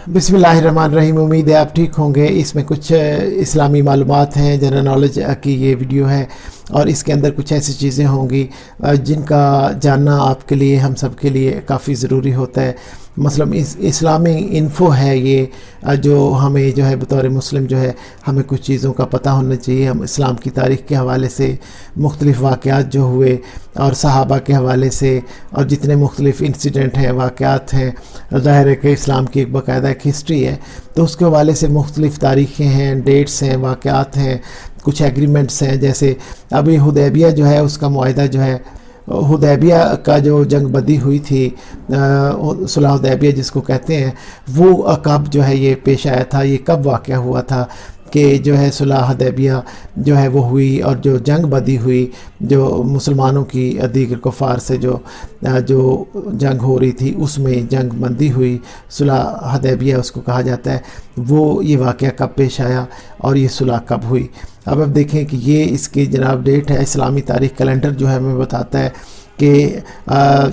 बिस्मिल्लाहिर्रहमानिर्रहीम। उम्मीद है आप ठीक होंगे। इसमें कुछ इस्लामी मालूमात हैं, जनरल नॉलेज की ये वीडियो है और इसके अंदर कुछ ऐसी चीज़ें होंगी जिनका जानना आपके लिए, हम सब के लिए काफ़ी ज़रूरी होता है। मतलब इस्लामी इन्फो है ये, जो हमें जो है बतौर मुस्लिम जो है हमें कुछ चीज़ों का पता होना चाहिए। हम इस्लाम की तारीख़ के हवाले से मुख्तलिफ़ वाक़यात जो हुए और सहाबा के हवाले से और जितने मुख्तलिफ़ इंसिडेंट हैं, वाक़यात हैं, ज़ाहिर है कि इस्लाम की एक बाकायदा एक हिस्ट्री है, तो उसके हवाले से मुख्तलिफ़ तारीख़ें हैं, डेट्स हैं, वाक़यात हैं, कुछ एग्रीमेंट्स हैं। जैसे अभी हुदैबिया जो है उसका मुआहिदा जो है, हुदैबिया का जो जंग बदी हुई थी, सुलह हुदैबिया जिसको कहते हैं, वो कब जो है ये पेश आया था, ये कब वाक़या हुआ था कि जो है सुलह हुदैबिया जो है वो हुई और जो जंग बदी हुई, जो मुसलमानों की दीगर कुफ़ार से जो जंग हो रही थी उसमें जंग बंदी हुई, सुलह हुदैबिया उसको कहा जाता है। वो ये वाक़या कब पेश आया और ये सुलह कब हुई। अब देखें कि ये इसकी जनाब डेट है। इस्लामी तारीख़ कैलेंडर जो है हमें बताता है कि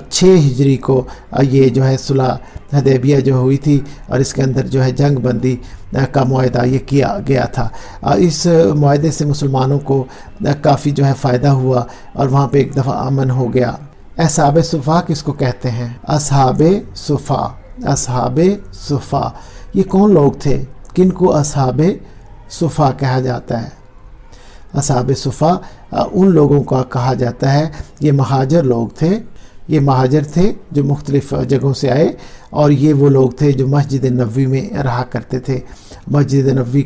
6 हिजरी को ये जो है सुलह हुदैबिया जो हुई थी और इसके अंदर जो है जंग बंदी का मुआहिदा ये किया गया था। इस मुआहिदे से मुसलमानों को काफ़ी जो है फ़ायदा हुआ और वहाँ पे एक दफ़ा अमन हो गया। असहाबे सुफ़ा किसको कहते हैं? असहाबे सुफ़ा, असहाबे सुफ़ा ये कौन लोग थे? किनको असहाबे सुफ़ा कहा जाता है? असहाबे सुफ़ा उन लोगों का कहा जाता है, ये महाजर लोग थे, ये महाजर थे जो मुख्तलिफ़ जगहों से आए और ये वो लोग थे जो मस्जिद नबवी में रहा करते थे। मस्जिद नबवी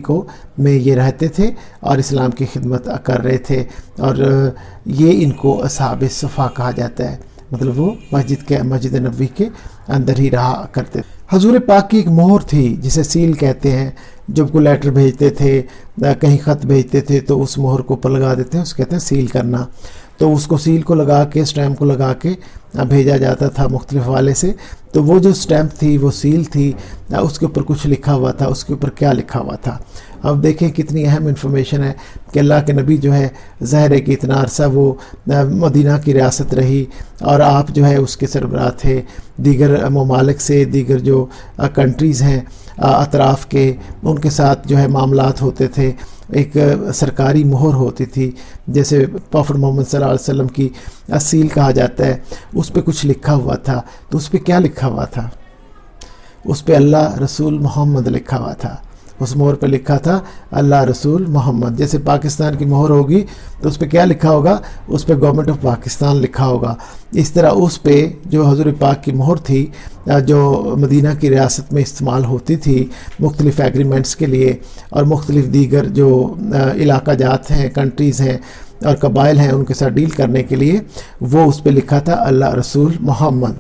में ये रहते थे और इस्लाम की खिदमत कर रहे थे और ये इनको असहाबे सुफ़ा कहा जाता है। मतलब वो मस्जिद नबवी के अंदर ही रहा करते थे। हजूर पाक की एक मोहर थी जिसे सील कहते हैं। जब कोई लेटर भेजते थे, कहीं ख़त भेजते थे तो उस मोहर को ऊपर लगा देते हैं, उसको कहते हैं सील करना। तो उसको सील को लगा के, स्टैम्प को लगा के भेजा जाता था मुख्तलिफ हवाले से। तो वो जो स्टैम्प थी, वो सील थी, उसके ऊपर कुछ लिखा हुआ था। उसके ऊपर क्या लिखा हुआ था? अब देखें कितनी अहम इन्फॉर्मेशन है कि अल्लाह के नबी जो है, ज़ाहिर है कि इतना अरसा वो मदीना की रियासत रही और आप जो है उसके सरबराह थे। दीगर ममालिक से, दीगर जो कंट्रीज़ हैं अतराफ़ के, उनके साथ जो है मामलात होते थे। एक सरकारी मोहर होती थी, जैसे प्रॉफेट मोहम्मद सल्लल्लाहु अलैहि वसल्लम की सील कहा जाता है। उस पर कुछ लिखा हुआ था। तो उस पर क्या लिखा हुआ था? उस पर अल्लाह रसूल मोहम्मद लिखा हुआ था। उस मोहर पे लिखा था अल्लाह रसूल मोहम्मद। जैसे पाकिस्तान की मोहर होगी तो उस पर क्या लिखा होगा? उस पर गवर्नमेंट ऑफ पाकिस्तान लिखा होगा। इस तरह उस पे जो हजूर पाक की मोहर थी, जो मदीना की रियासत में इस्तेमाल होती थी मुख्तलिफ़ एग्रीमेंट्स के लिए और मुख्तलिफ़ दीगर जो इलाका जात हैं, कंट्रीज़ हैं और कबाइल हैं, उनके साथ डील करने के लिए, वो उस पर लिखा था अल्लाह रसूल मोहम्मद।